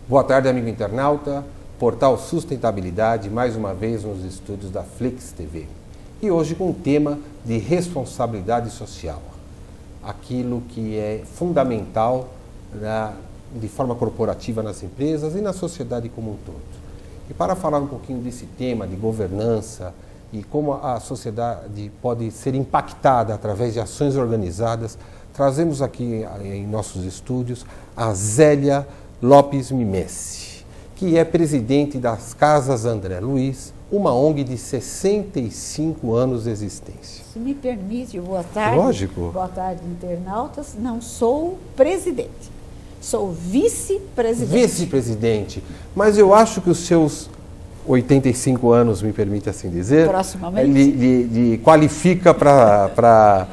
Boa tarde, amigo internauta. Portal Sustentabilidade, mais uma vez nos estúdios da Flix TV. E hoje com o tema de responsabilidade social. Aquilo que é fundamental de forma corporativa nas empresas e na sociedade como um todo. E para falar um pouquinho desse tema de governança e como a sociedade pode ser impactada através de ações organizadas, trazemos aqui em nossos estúdios a Zélia Lopes Mimesi, que é presidente das Casas André Luiz, uma ONG de 65 anos de existência. Se me permite, boa tarde. Lógico. Boa tarde, internautas. Não sou presidente, sou vice-presidente. Vice-presidente. Mas eu acho que os seus 85 anos, me permite assim dizer, proximamente, lhe qualifica para...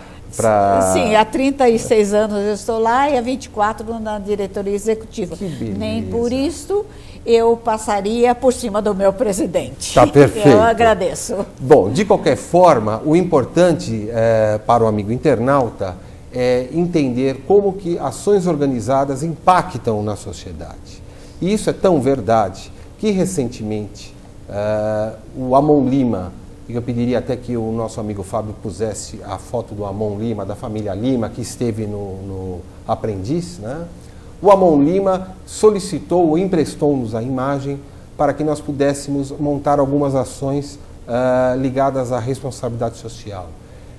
Sim, há 36 anos eu estou lá e há 24 na diretoria executiva. Que beleza. Nem por isso eu passaria por cima do meu presidente. Está perfeito. Eu agradeço. Bom, de qualquer forma, o importante para o amigo internauta é entender como que ações organizadas impactam na sociedade. E isso é tão verdade que recentemente o Amon Lima, eu pediria até que o nosso amigo Fábio pusesse a foto do Amon Lima, da família Lima, que esteve no Aprendiz, né? O Amon Lima solicitou ou emprestou-nos a imagem para que nós pudéssemos montar algumas ações ligadas à responsabilidade social.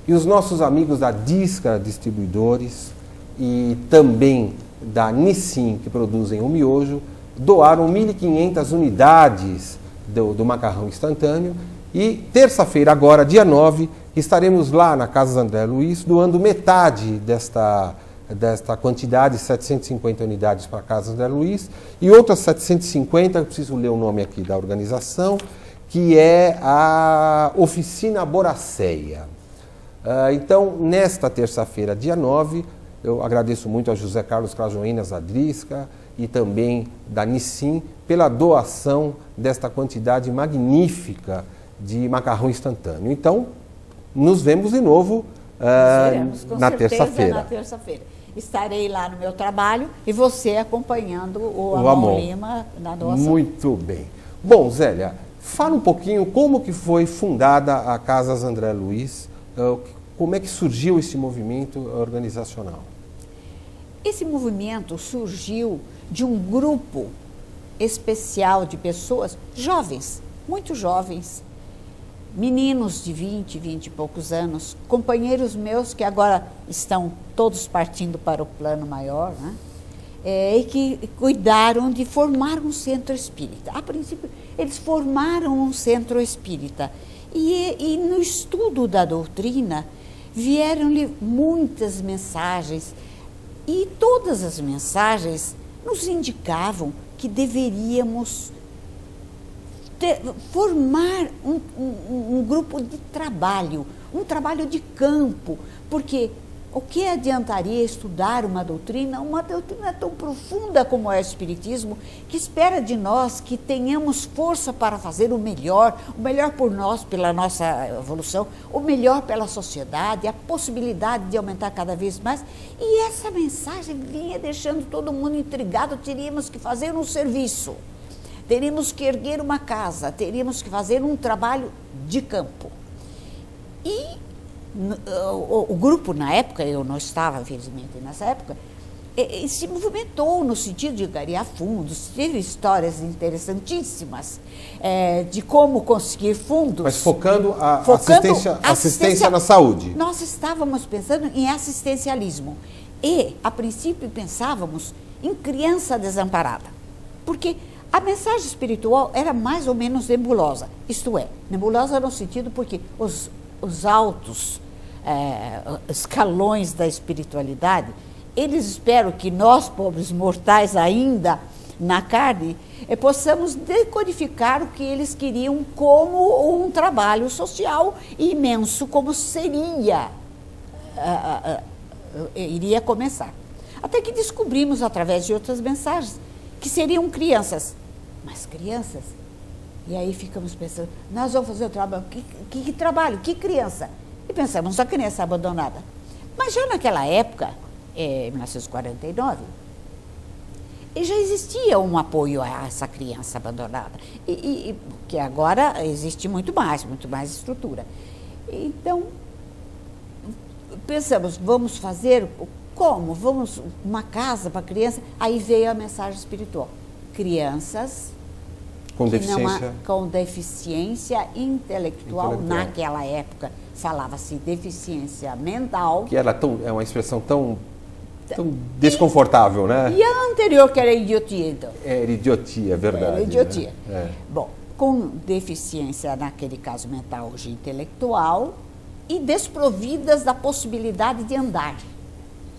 E os nossos amigos da Disca Distribuidores e também da Nissin, que produzem o miojo, doaram 1.500 unidades do macarrão instantâneo. E terça-feira, agora, dia 9, estaremos lá na Casa André Luiz, doando metade desta quantidade, 750 unidades para a Casa André Luiz, e outras 750, eu preciso ler o nome aqui da organização, que é a Oficina Boraceia. Então, nesta terça-feira, dia 9, eu agradeço muito a José Carlos Crajoinas da Drisca e também da Nissin pela doação desta quantidade magnífica de macarrão instantâneo. Então, nos vemos de novo na terça-feira. Na terça-feira. Estarei lá no meu trabalho e você acompanhando o Amon Lima na doação. Muito bem. Bom, Zélia, fala um pouquinho como que foi fundada a Casas André Luiz, como é que surgiu esse movimento organizacional? Esse movimento surgiu de um grupo especial de pessoas jovens, muito jovens, meninos de 20 e poucos anos, companheiros meus que agora estão todos partindo para o plano maior, né? E que cuidaram de formar um centro espírita. A princípio, eles formaram um centro espírita e no estudo da doutrina vieram-lhe muitas mensagens e todas as mensagens nos indicavam que deveríamos formar um grupo de trabalho, um trabalho de campo, porque o que adiantaria estudar uma doutrina tão profunda como é o Espiritismo, que espera de nós que tenhamos força para fazer o melhor por nós, pela nossa evolução, o melhor pela sociedade, a possibilidade de aumentar cada vez mais. E essa mensagem vinha deixando todo mundo intrigado, teríamos que fazer um serviço. Teríamos que erguer uma casa, teríamos que fazer um trabalho de campo. E o grupo, na época, eu não estava, infelizmente, nessa época, se movimentou no sentido de angariar fundos, teve histórias interessantíssimas de como conseguir fundos. Mas focando a assistência na saúde. Nós estávamos pensando em assistencialismo e, a princípio, pensávamos em criança desamparada, porque a mensagem espiritual era mais ou menos nebulosa, isto é, nebulosa no sentido porque os altos escalões da espiritualidade, eles esperam que nós, pobres mortais ainda na carne, possamos decodificar o que eles queriam como um trabalho social imenso, como iria começar. Até que descobrimos, através de outras mensagens, que seriam crianças. Mas crianças? E aí ficamos pensando, nós vamos fazer o trabalho, que trabalho, que criança? E pensamos na criança abandonada. Mas já naquela época, 1949, E já existia um apoio a essa criança abandonada, que agora existe muito mais estrutura. Então, pensamos, vamos fazer como? Vamos uma casa para criança? Aí veio a mensagem espiritual. Crianças com deficiência, com deficiência intelectual. Naquela época falava-se deficiência mental. Que era é uma expressão tão desconfortável, né? E a anterior, que era idiotia, então? Era idiotia, é verdade. Era idiotia. Né? Bom, com deficiência, naquele caso mental, hoje intelectual, e desprovidas da possibilidade de andar.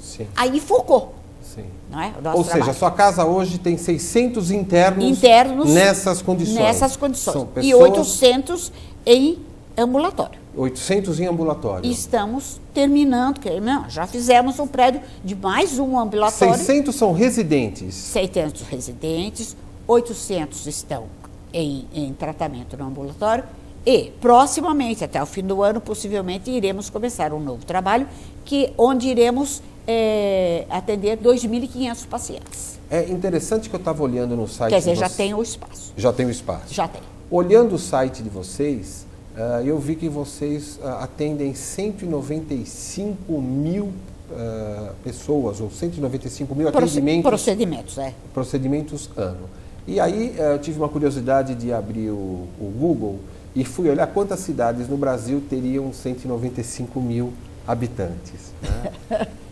Sim. Aí focou. Sim. Não é? Ou seja, a sua casa hoje tem 600 internos nessas condições. Nessas condições. Pessoas... E 800 em ambulatório. 800 em ambulatório. Estamos terminando, já fizemos um prédio de mais um ambulatório. 600 são residentes. 600 residentes, 800 estão em tratamento no ambulatório e, proximamente, até o fim do ano, possivelmente, iremos começar um novo trabalho, onde iremos atender 2.500 pacientes. É interessante que eu estava olhando no site... Quer dizer, já tem o espaço. Já tem o espaço. Já tem. Olhando o site de vocês... eu vi que vocês atendem 195 mil pessoas, ou 195 mil atendimentos... Procedimentos ano. E aí eu tive uma curiosidade de abrir o Google e fui olhar quantas cidades no Brasil teriam 195 mil habitantes. Né?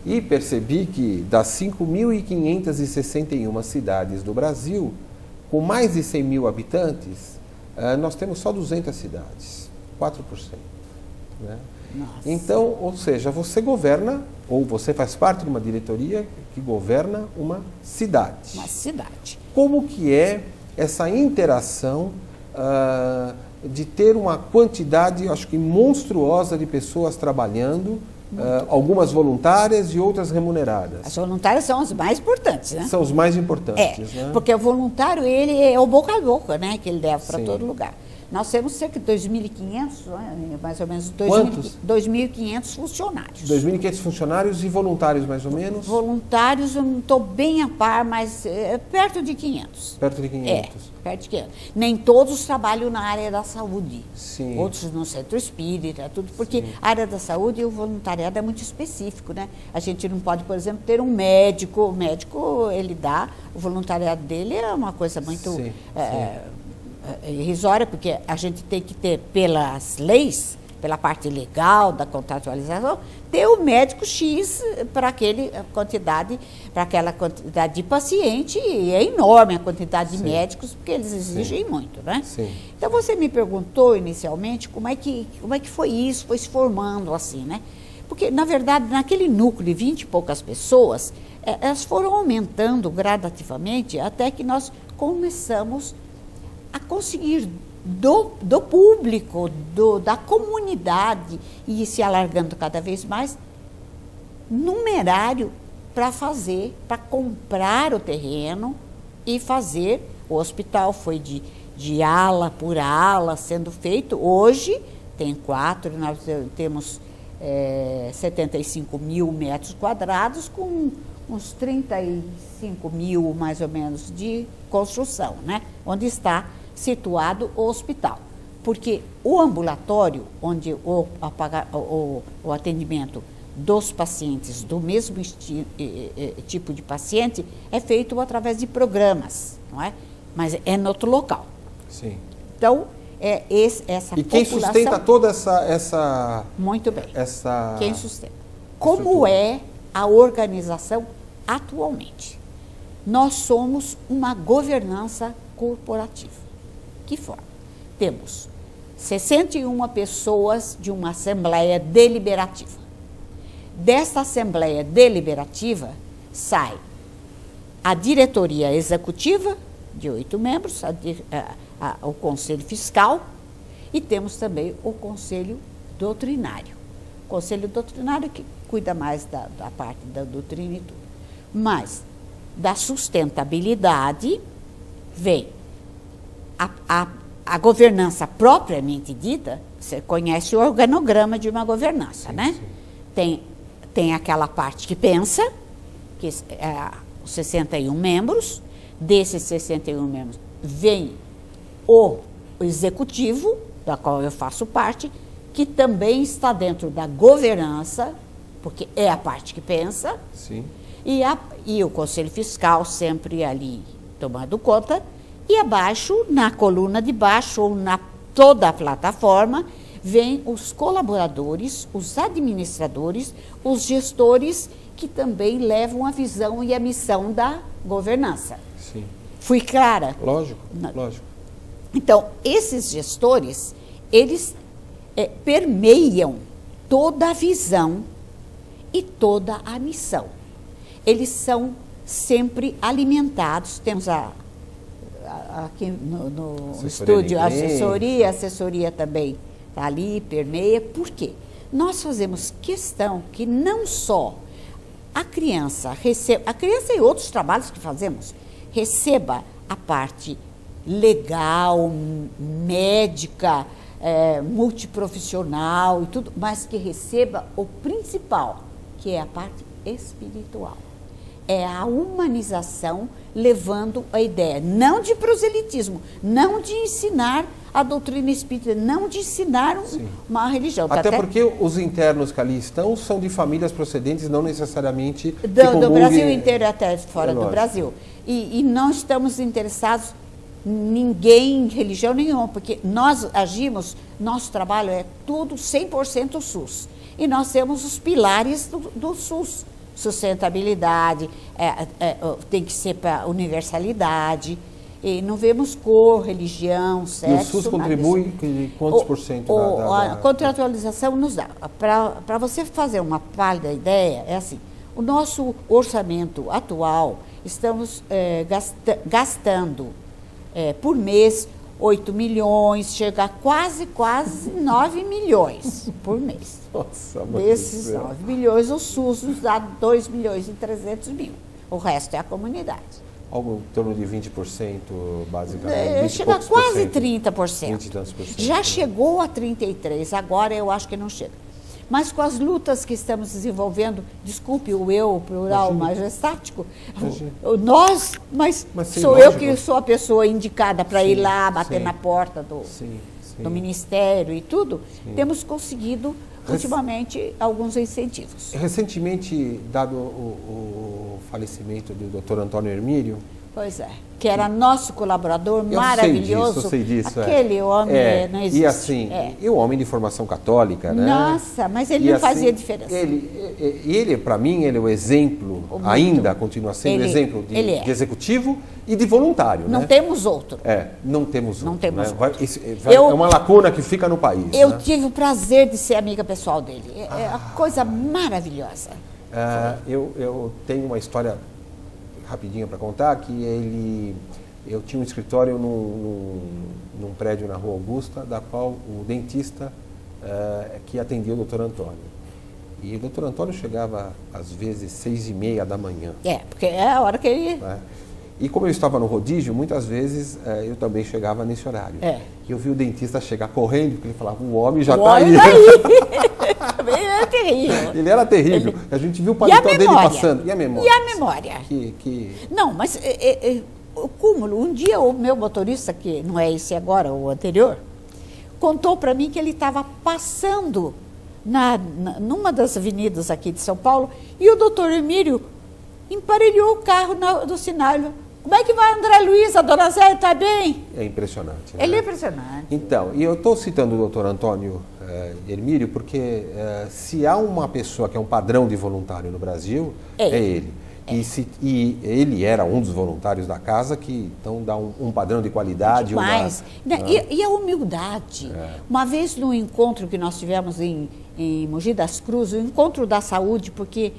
E percebi que das 5.561 cidades do Brasil, com mais de 100 mil habitantes, nós temos só 200 cidades. 4%. Né? Então, ou seja, você governa, ou você faz parte de uma diretoria que governa uma cidade. Uma cidade. Como que é essa interação de ter uma quantidade, acho que monstruosa de pessoas trabalhando, algumas voluntárias e outras remuneradas? As voluntárias são as mais importantes, né? São os mais importantes, né? Porque o voluntário, ele é o boca a boca, né? Que ele leva para todo lugar. Nós temos cerca de 2.500, mais ou menos, 2.500 funcionários. 2.500 funcionários e voluntários, mais ou menos? Voluntários, eu não estou bem a par, mas perto de 500. Perto de 500. Perto de 500. Nem todos trabalham na área da saúde. Sim. Outros no centro espírita, tudo, porque a área da saúde e o voluntariado é muito específico, né? A gente não pode, por exemplo, ter um médico. O médico, ele dá, o voluntariado dele é uma coisa muito... irrisória, porque a gente tem que ter, pelas leis, pela parte legal da contratualização, ter o médico X para aquela quantidade de paciente, e é enorme a quantidade de médicos, porque eles exigem muito, né? Sim. Então você me perguntou inicialmente como é que foi isso, foi se formando assim, né? Porque, na verdade, naquele núcleo de 20 e poucas pessoas, elas foram aumentando gradativamente até que nós começamos a conseguir do público, da comunidade, e se alargando cada vez mais, numerário para comprar o terreno e fazer. O hospital foi de ala por ala sendo feito. Hoje tem 4, nós temos 75 mil metros quadrados com uns 35 mil, mais ou menos, de construção, né? Onde está situado o hospital, porque o ambulatório, onde o atendimento dos pacientes do mesmo tipo de paciente é feito através de programas, não é? Mas é no outro local. Sim. Então, essa e quem sustenta toda essa... Muito bem. Essa... Quem sustenta? Como é a organização atualmente? Nós somos uma governança corporativa. Que forma? Temos 61 pessoas de uma assembleia deliberativa. Desta assembleia deliberativa sai a diretoria executiva, de 8 membros, o conselho fiscal, e temos também o conselho doutrinário. O conselho doutrinário que cuida mais da parte da doutrina e tudo. Mas da sustentabilidade vem a governança propriamente dita. Você conhece o organograma de uma governança, né? Sim. Tem aquela parte que pensa, que é os 61 membros, Desses 61 membros, vem o executivo, da qual eu faço parte, que também está dentro da governança, porque é a parte que pensa, Sim. E o Conselho Fiscal sempre ali tomando conta, e abaixo, na coluna de baixo, ou na toda a plataforma, vem os colaboradores, os administradores, os gestores, que também levam a visão e a missão da governança. Sim. Fui clara? Lógico, lógico. Então, esses gestores, eles permeiam toda a visão e toda a missão. Eles são sempre alimentados. Temos aqui no estúdio a assessoria também está ali, permeia. Por quê? Nós fazemos questão que não só a criança receba, a criança e outros trabalhos que fazemos, receba a parte legal, médica, multiprofissional e tudo, mas que receba o principal, que é a parte espiritual. É a humanização, levando a ideia, não de proselitismo, não de ensinar a doutrina espírita, não de ensinar uma religião. Até porque os internos que ali estão são de famílias procedentes, não necessariamente do Brasil inteiro, até fora do Brasil. E não estamos interessados em ninguém, religião nenhuma, porque nós agimos, nosso trabalho é tudo 100% SUS. E nós temos os pilares do SUS. Sustentabilidade, tem que ser para universalidade, e não vemos cor, religião, sexo. E o SUS contribui com quantos por cento? A contratualização nos dá. Para você fazer uma pálida ideia, é assim, o nosso orçamento atual, estamos gastando por mês 8 milhões, chega a quase 9 milhões por mês. Nossa, desses 9 milhões, o SUS nos dá 2 milhões e 300 mil. O resto é a comunidade. Algo em torno de 20%, basicamente. 20 chega a quase 30%. 20 e tantos por cento. Já chegou a 33%, agora eu acho que não chega. Mas com as lutas que estamos desenvolvendo, desculpe o eu plural majestático, mas sou eu que sou a pessoa indicada para ir lá, bater na porta do Ministério e tudo, temos conseguido ultimamente alguns incentivos. Recentemente, dado o falecimento do Dr. Antônio Hermírio... Pois é, que era nosso colaborador maravilhoso. Eu sei disso. Aquele homem não existe. E assim, e o homem de formação católica, né? Nossa, mas ele não fazia diferença. Ele para mim, ele é o exemplo, ainda continua sendo o exemplo de executivo e de voluntário. Não temos outro. Não temos outro. Não temos outro. É uma lacuna que fica no país. Eu tive o prazer de ser amiga pessoal dele. É uma coisa maravilhosa. Eu tenho uma história rapidinho para contar, que eu tinha um escritório num prédio na Rua Augusta, da qual o dentista que atendia o Dr. Antônio. E o Dr. Antônio chegava às vezes 6h30 da manhã. Porque é a hora que ele... E como eu estava no rodízio, muitas vezes eu também chegava nesse horário. E eu vi o dentista chegar correndo, porque ele falava, o homem já está aí. Ele era terrível. Ele era terrível. A gente viu o paletó dele passando. E a memória? E a memória? Não, mas o cúmulo. Um dia o meu motorista, que não é esse agora, o anterior, contou para mim que ele estava passando numa das avenidas aqui de São Paulo e o doutor Hermírio emparelhou o carro do sinal. Como é que vai, André Luiz? A dona Zé está bem? É impressionante. Né? Ele é impressionante. Então, e eu estou citando o doutor Antônio Hermírio porque se há uma pessoa que é um padrão de voluntário no Brasil, é ele. E ele era um dos voluntários da casa, que então dá um padrão de qualidade. Demais. E a humildade. Uma vez no encontro que nós tivemos em Mogi das Cruzes, o encontro da saúde, porque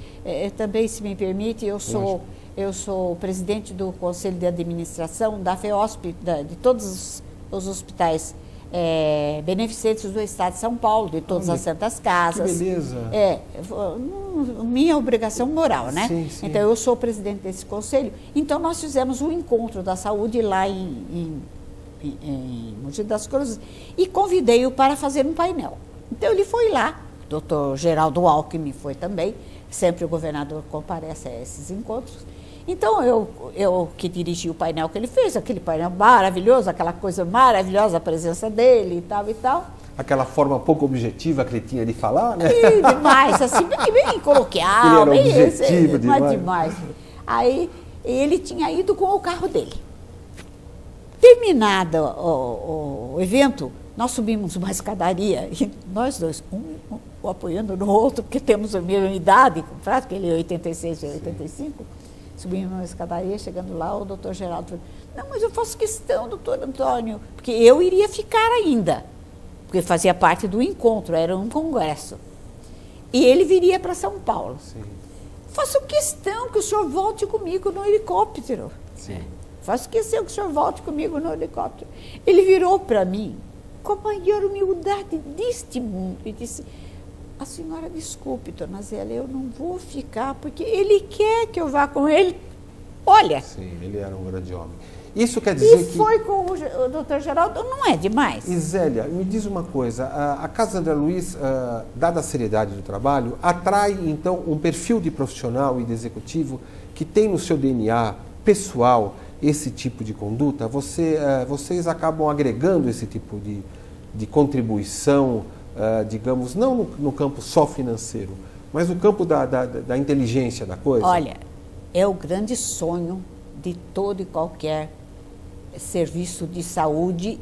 também, se me permite, eu sou presidente do Conselho de Administração da FEOSP, de todos os hospitais beneficentes do Estado de São Paulo, de todas as Santas Casas. Que beleza! Minha obrigação moral, né? Sim, sim. Então, eu sou presidente desse conselho. Então, nós fizemos um encontro da saúde lá em Mogi das Cruzes e convidei-o para fazer um painel. Então, ele foi lá, o doutor Geraldo Alckmin foi também, sempre o governador comparece a esses encontros, Então, eu que dirigi o painel que ele fez, aquele painel maravilhoso, aquela coisa maravilhosa, a presença dele e tal e tal. Aquela forma pouco objetiva que ele tinha de falar, né? E demais, assim, bem coloquial, ele era bem objetivo demais. demais. Aí ele tinha ido com o carro dele. Terminado o evento, nós subimos uma escadaria, e nós dois, um apoiando no outro, porque temos a mesma idade, prática, ele é 86 e 85. Subimos uma escadaria, chegando lá, o doutor Geraldo falou, não, mas eu faço questão, doutor Antônio, porque eu iria ficar ainda, porque fazia parte do encontro, era um congresso. E ele viria para São Paulo. Sim. Faço questão que o senhor volte comigo no helicóptero. Sim. Faço questão que o senhor volte comigo no helicóptero. Ele virou para mim, com a maior humildade deste mundo, e disse, a senhora desculpe, dona Zélia, eu não vou ficar, porque ele quer que eu vá com ele. Olha. Sim, ele era um grande homem. Isso quer dizer que... E foi com o doutor Geraldo, não é demais? E Zélia, me diz uma coisa, a Casa André Luiz, dada a seriedade do trabalho, atrai então um perfil de profissional e de executivo que tem no seu DNA pessoal esse tipo de conduta? Vocês acabam agregando esse tipo de contribuição, digamos, não no campo só financeiro, mas no campo da inteligência da coisa? Olha, é o grande sonho de todo e qualquer serviço de saúde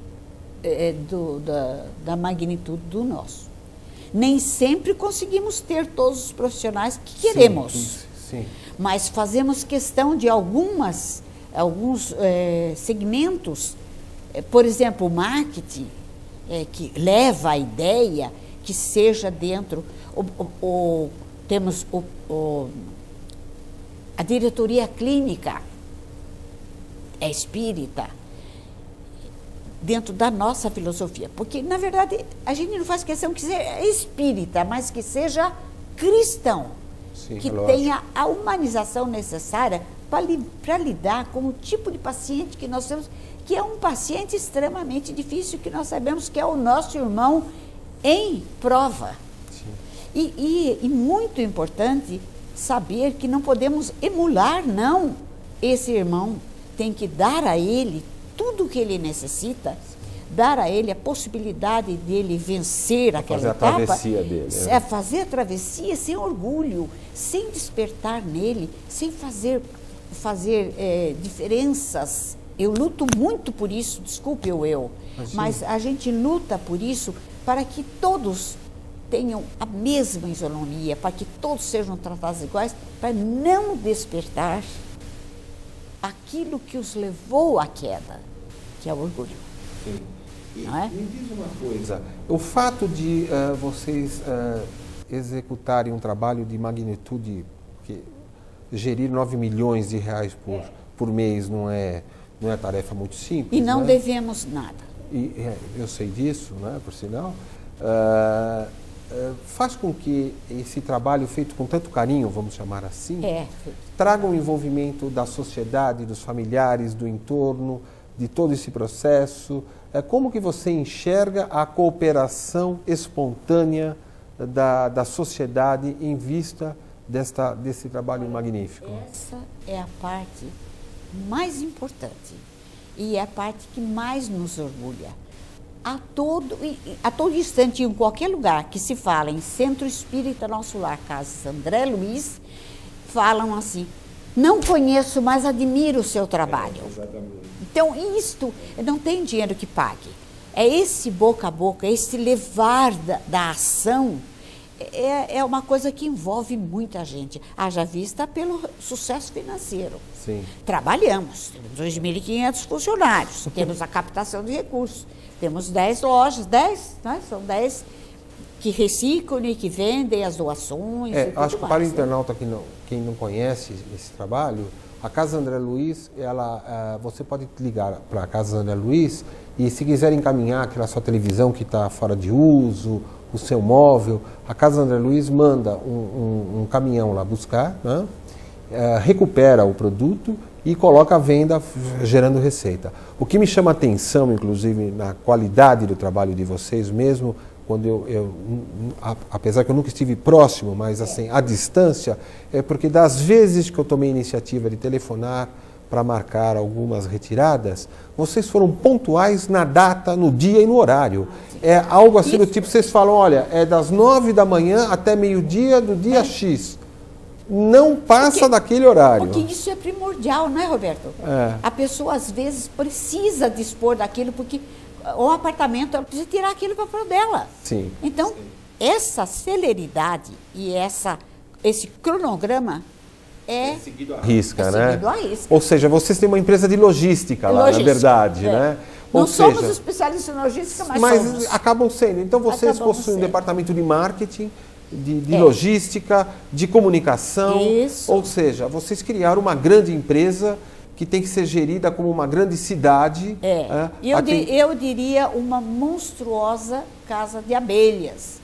da magnitude do nosso. Nem sempre conseguimos ter todos os profissionais que queremos, sim. Mas fazemos questão de alguns segmentos, por exemplo, o marketing, que leva a ideia que seja dentro, temos a diretoria clínica, é espírita, dentro da nossa filosofia, porque na verdade a gente não faz questão que seja espírita, mas que seja cristão, sim, que lógico. tenha a humanização necessária para lidar com o tipo de paciente que nós temos, que é um paciente extremamente difícil, que nós sabemos que é o nosso irmão em prova. E muito importante saber que não podemos emular, não. Esse irmão tem que dar a ele tudo o que ele necessita, dar a ele a possibilidade dele vencer aquela etapa. Fazer a travessia dele. Fazer a travessia sem orgulho, sem despertar nele, sem fazer diferenças. Eu luto muito por isso, desculpe mas a gente luta por isso para que todos tenham a mesma isonomia, para que todos sejam tratados iguais, para não despertar aquilo que os levou à queda, que é o orgulho. Sim. Não é? Me diz uma coisa, o fato de vocês executarem um trabalho de magnitude, que gerir 9 milhões de reais por mês não é tarefa muito simples. E não né? devemos nada. Eu sei disso, né, por sinal. Faz com que esse trabalho feito com tanto carinho, vamos chamar assim, traga um envolvimento da sociedade, dos familiares, do entorno, de todo esse processo. Como que você enxerga a cooperação espontânea da sociedade em vista desse trabalho magnífico? Essa é a parte mais importante e é a parte que mais nos orgulha. A todo instante, em qualquer lugar que se fala em Centro Espírita Nosso Lar, Casa André Luiz, falam assim, não conheço, mas admiro o seu trabalho. Exatamente. Então, isto não tem dinheiro que pague. É esse boca a boca, esse levar da ação, é uma coisa que envolve muita gente. Haja vista pelo sucesso financeiro. Sim. Trabalhamos, temos 2.500 funcionários, temos a captação de recursos, temos 10 lojas, 10, né? São 10 que reciclam e que vendem as doações. Acho que para o internauta quem não conhece esse trabalho, a Casa André Luiz, você pode ligar para a Casa André Luiz e se quiser encaminhar aquela sua televisão que está fora de uso, o seu móvel, a Casa André Luiz manda um caminhão lá buscar, né? Recupera o produto e coloca à venda, gerando receita. O que me chama a atenção, inclusive, na qualidade do trabalho de vocês, mesmo quando apesar que eu nunca estive próximo, mas assim, à distância, é porque das vezes que eu tomei a iniciativa de telefonar para marcar algumas retiradas, vocês foram pontuais na data, no dia e no horário. É algo assim do tipo, vocês falam, olha, é das 9 da manhã até meio-dia do dia X. Não passa daquele horário. Porque isso é primordial, não é, Roberto? É. A pessoa, às vezes, precisa dispor daquilo, porque o apartamento, ela precisa tirar aquilo para fora dela. Sim. Então, essa celeridade e esse cronograma é seguido à risca, né? Seguido à risca. Ou seja, vocês têm uma empresa de logística lá, na verdade, né? Não somos especialistas em logística, mas somos. Acabam sendo. Então, vocês possuem um departamento de marketing, de logística, de comunicação. Isso. Ou seja, vocês criaram uma grande empresa que tem que ser gerida como uma grande cidade. Eu diria uma monstruosa casa de abelhas,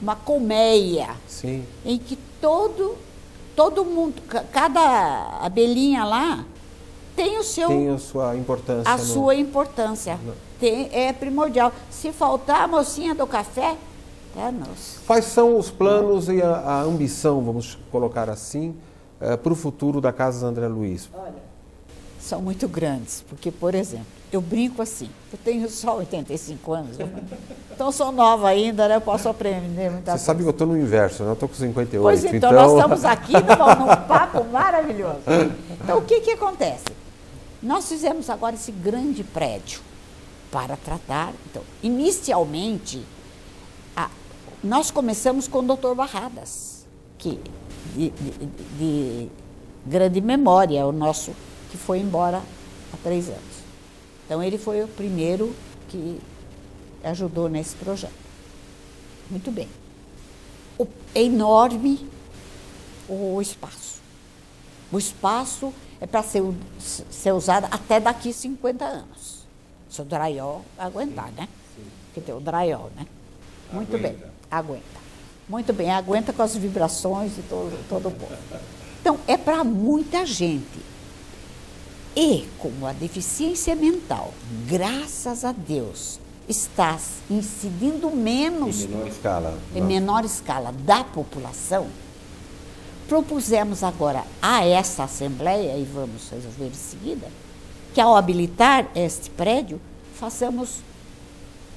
uma colmeia, sim, em que todo mundo, cada abelhinha lá tem a sua importância. A sua importância. É primordial. Se faltar a mocinha do café, nossa. Quais são os planos e a ambição, vamos colocar assim, para o futuro da Casa André Luiz? Olha, são muito grandes, porque, por exemplo, eu brinco assim, eu tenho só 85 anos, então sou nova ainda, né? Eu posso aprender muita coisa. Você sabe que eu estou no inverso, né? Eu estou com 58. Pois então, nós estamos aqui num papo maravilhoso. Então, o que acontece? Nós fizemos agora esse grande prédio para tratar. Então, inicialmente, nós começamos com o Dr. Barradas, que de grande memória, o nosso, que foi embora há 3 anos. Então, ele foi o primeiro que ajudou nesse projeto. Muito bem. É enorme o espaço. O espaço é para ser usado até daqui 50 anos. Se o drywall aguentar, né? Porque tem o drywall, né? Muito bem, aguenta. Muito bem, aguenta com as vibrações de todo o povo. Então, é para muita gente. E, como a deficiência mental, graças a Deus, está incidindo menos em menor escala da população, propusemos agora a essa Assembleia, e vamos resolver em seguida, que ao habilitar este prédio, façamos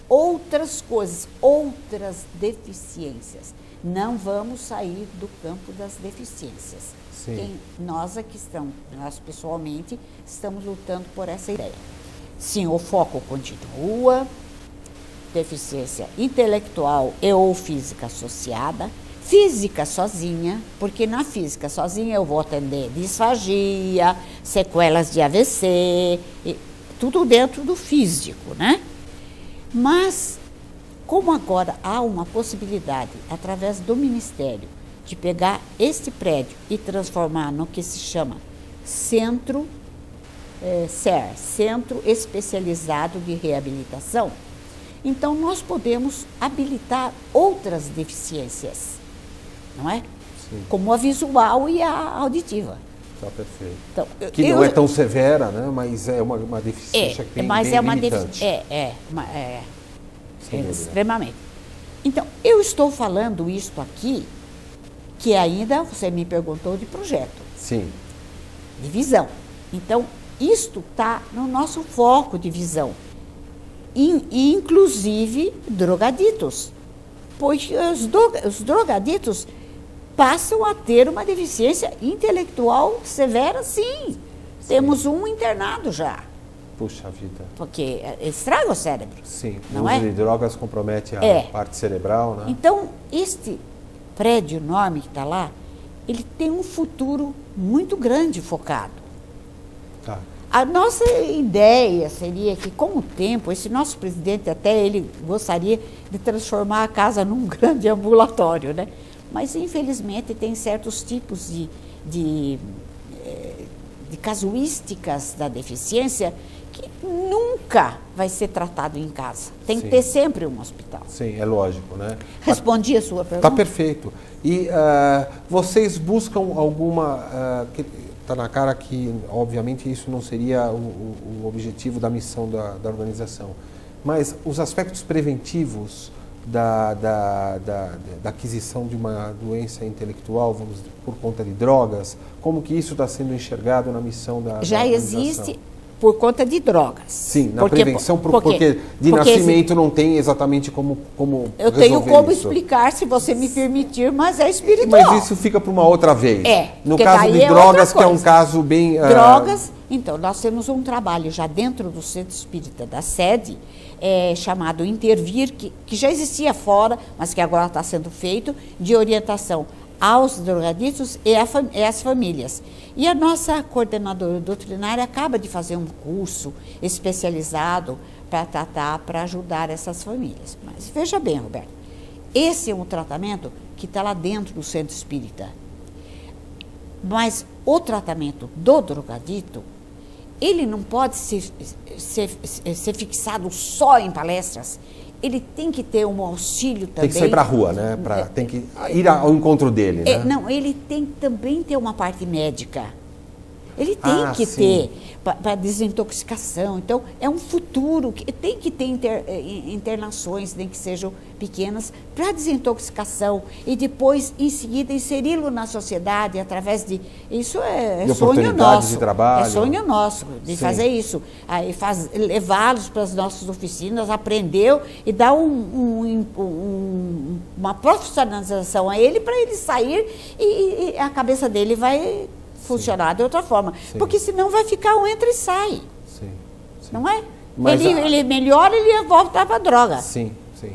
outras coisas, outras deficiências. Não vamos sair do campo das deficiências. Nós aqui estamos, nós pessoalmente, estamos lutando por essa ideia. Sim, o foco continua, deficiência intelectual e ou física associada, física sozinha, porque na física sozinha eu vou atender disfagia, sequelas de AVC, tudo dentro do físico, né? Mas, como agora há uma possibilidade, através do Ministério, de pegar este prédio e transformar no que se chama Centro Centro Especializado de Reabilitação, então nós podemos habilitar outras deficiências, não é? Sim. Como a visual e a auditiva. Tá, perfeito. Então, que não é tão severa, né? Mas é uma deficiência que tem limitante. Extremamente. Então, eu estou falando isto aqui, que ainda você me perguntou de projeto. Sim. De visão. Então, isto está no nosso foco de visão. Inclusive drogaditos. Pois os drogaditos passam a ter uma deficiência intelectual severa, sim. Temos um internado já. Puxa vida. Porque estraga o cérebro. Sim, não o uso é? de drogas compromete a parte cerebral, né? Então, este prédio enorme que está lá, ele tem um futuro muito grande focado. Tá. A nossa ideia seria que, com o tempo, esse nosso presidente até ele gostaria de transformar a casa num grande ambulatório, né? Mas, infelizmente, tem certos tipos de casuísticas da deficiência que nunca vai ser tratado em casa. Tem que ter sempre um hospital. Sim, é lógico, né? Respondi a sua pergunta? Está perfeito. E vocês buscam alguma... Está na cara que, obviamente, isso não seria o objetivo da missão da organização. Mas os aspectos preventivos da aquisição de uma doença intelectual, vamos dizer, por conta de drogas? Como que isso está sendo enxergado na missão da Já organização? existe por conta de drogas. Sim, na prevenção, porque de nascimento não tem exatamente como eu tenho resolver como isso. explicar, se você me permitir, mas é espiritual. Mas isso fica para uma outra vez. No porque caso daí de é drogas, outra que é um coisa. caso bem... Drogas, então, nós temos um trabalho já dentro do Centro Espírita da sede, chamado Intervir, que já existia fora, mas que agora está sendo feito, de orientação aos drogaditos e às famílias. E a nossa coordenadora doutrinária acaba de fazer um curso especializado para ajudar essas famílias. Mas veja bem, Roberto, esse é um tratamento que está lá dentro do Centro Espírita. Mas o tratamento do drogadito, ele não pode ser fixado só em palestras. Ele tem que ter um auxílio também. Tem que sair para a rua, né? Tem que ir ao encontro dele, né? Não, ele tem que também ter uma parte médica. Ele tem que sim. ter para desintoxicação. Então, é um futuro que tem que ter internações, nem que sejam pequenas, para desintoxicação. E depois, em seguida, inseri-lo na sociedade através de... Isso é sonho nosso. De trabalho. É sonho nosso de Sim. fazer isso. Aí levá-los para as nossas oficinas, aprendeu e dar uma profissionalização a ele para ele sair e a cabeça dele vai funcionar de outra forma. Sim. Porque senão vai ficar um entra e sai. Sim. Não é? Mas ele melhora, ele volta para a droga. Sim, sim.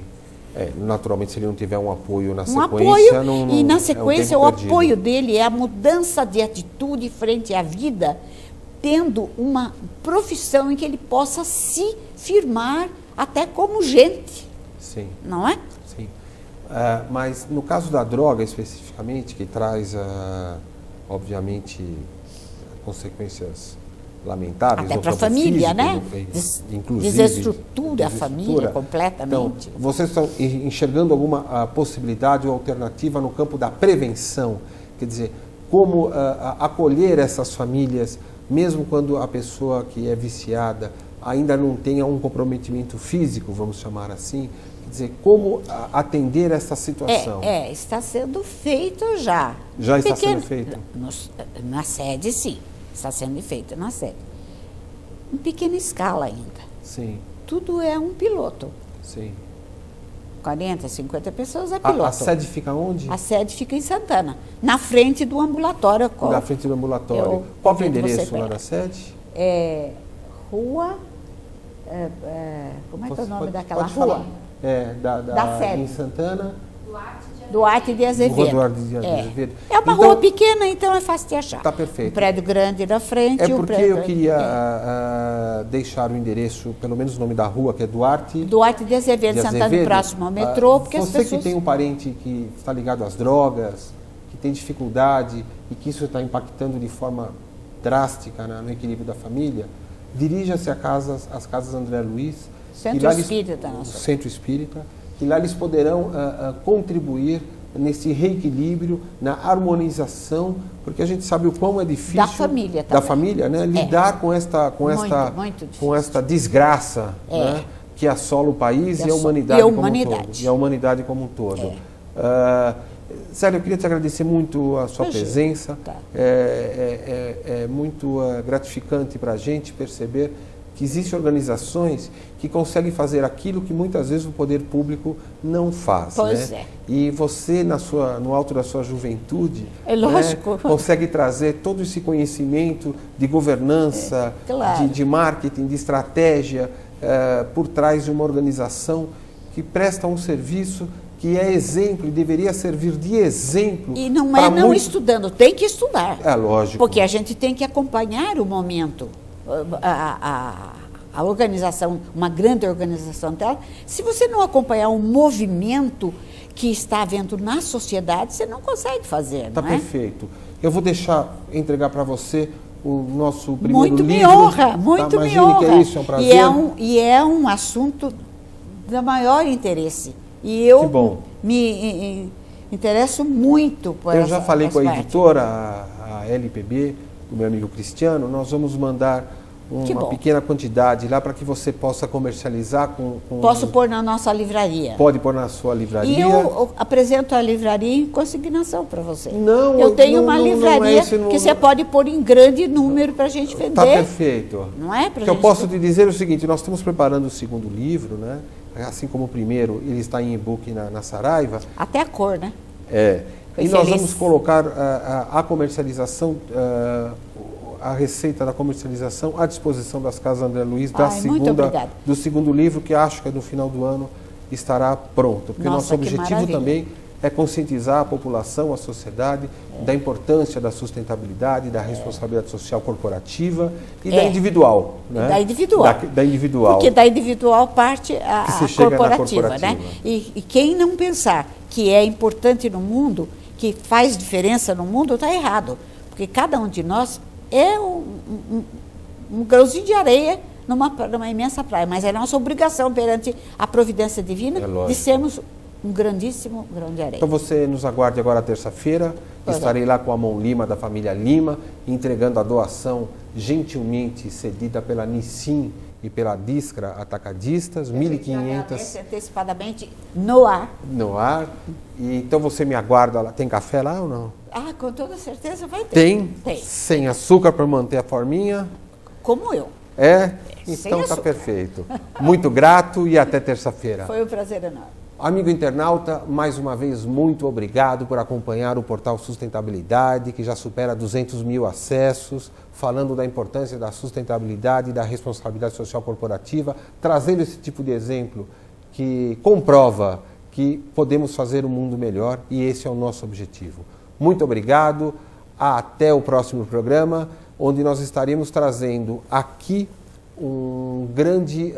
Naturalmente, se ele não tiver um apoio na sequência... Apoio, e na sequência o apoio dele é a mudança de atitude frente à vida, tendo uma profissão em que ele possa se firmar até como gente. Sim. Não é? Sim. Mas no caso da droga, especificamente, que traz... obviamente, consequências lamentáveis. Até para a família, físico, né? Inclusive, desestrutura a família completamente. Então, vocês estão enxergando alguma possibilidade ou alternativa no campo da prevenção? Quer dizer, como acolher essas famílias, mesmo quando a pessoa que é viciada ainda não tenha um comprometimento físico, vamos chamar assim? Quer dizer, como atender essa situação? Está sendo feito já. Já está sendo feito? Na sede, sim. Está sendo feito na sede. Em pequena escala ainda. Sim. Tudo é um piloto. Sim. 40, 50 pessoas é piloto. A sede fica onde? A sede fica em Santana, na frente do ambulatório. Na frente do ambulatório. Qual é o endereço lá da sede? Rua... como é que é o nome daquela rua? Da sede. Em Santana. Duarte de Azevedo. Duarte de Azevedo. É uma rua pequena, então é fácil de achar. Está perfeito. Um prédio grande na frente. Porque eu queria deixar o endereço, pelo menos o nome da rua, que é Duarte de Azevedo, Santana, próximo ao metrô. Porque você que tem um parente que está ligado às drogas, que tem dificuldade e que isso está impactando de forma drástica no equilíbrio da família, dirija-se às casas André Luiz. Centro Espírita. Centro Espírita. Que lá eles poderão contribuir nesse reequilíbrio, na harmonização, porque a gente sabe o quão é difícil da família também. Da família, né? Lidar com esta desgraça, né? Que assola o país e a humanidade como um todo. E a humanidade como um todo. Célia, eu queria te agradecer muito a sua presença. Tá. É muito gratificante para a gente perceber que existem organizações que conseguem fazer aquilo que muitas vezes o poder público não faz. Pois né? E você, no alto da sua juventude, lógico. Consegue trazer todo esse conhecimento de governança, claro. de marketing, de estratégia, por trás de uma organização que presta um serviço que é exemplo e deveria servir de exemplo. E não é não estudando, tem que estudar. É lógico. Porque a gente tem que acompanhar o momento. A organização, uma grande organização dela, se você não acompanhar o movimento que está havendo na sociedade, você não consegue fazer, Tá não é? Perfeito. Eu vou entregar para você o nosso primeiro livro. Me honra, muito me honra. Que é isso, é um prazer. E é um assunto do maior interesse. E eu me interesso muito por Eu já falei com a editora, a LPB, do meu amigo Cristiano, nós vamos mandar uma pequena quantidade lá para que você possa comercializar com... Posso pôr na nossa livraria. Pode pôr na sua livraria. E eu apresento a livraria em consignação para você. Não, eu tenho uma livraria que você pode pôr em grande número para a gente vender. Está perfeito. Não é? Porque eu posso te dizer o seguinte, nós estamos preparando o segundo livro, né? Assim como o primeiro, ele está em e-book na Saraiva. Até a cor, né? E nós vamos colocar a comercialização, a receita da comercialização à disposição das Casas André Luiz do segundo livro, que acho que no final do ano estará pronto. Porque nosso objetivo também é conscientizar a população, a sociedade, da importância da sustentabilidade, da responsabilidade social corporativa e da individual. Né? Da individual. Da individual. Porque da individual parte a corporativa. Né? E quem não pensar que é importante no mundo, que faz diferença no mundo, está errado. Porque cada um de nós é um grãozinho de areia numa imensa praia, mas é nossa obrigação perante a providência divina de sermos um grandíssimo grão de areia. Então você nos aguarde agora terça-feira, estarei lá com a Mão Lima, da família Lima, entregando a doação gentilmente cedida pela Nissin e pela Discra Atacadistas, 1.500... antecipadamente no ar. No ar. E então você me aguarda lá. Tem café lá ou não? Ah, com toda certeza vai ter. Tem? Sem açúcar para manter a forminha? Como eu. Então está perfeito. Muito grato e até terça-feira. Foi um prazer enorme. Amigo internauta, mais uma vez muito obrigado por acompanhar o portal Sustentabilidade, que já supera 200 mil acessos, falando da importância da sustentabilidade e da responsabilidade social corporativa, trazendo esse tipo de exemplo que comprova que podemos fazer um mundo melhor e esse é o nosso objetivo. Muito obrigado, até o próximo programa, onde nós estaremos trazendo aqui um grande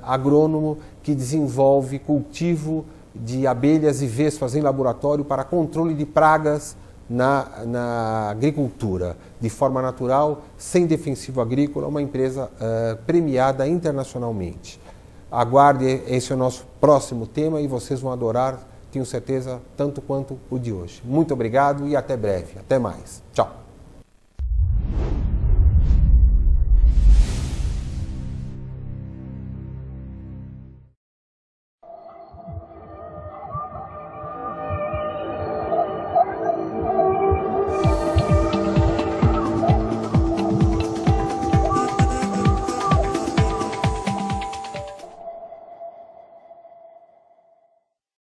agrônomo que desenvolve cultivo de abelhas e vespas em laboratório para controle de pragas na agricultura, de forma natural, sem defensivo agrícola, uma empresa premiada internacionalmente. Aguarde, esse é o nosso próximo tema e vocês vão adorar, tenho certeza, tanto quanto o de hoje. Muito obrigado e até breve. Até mais. Tchau.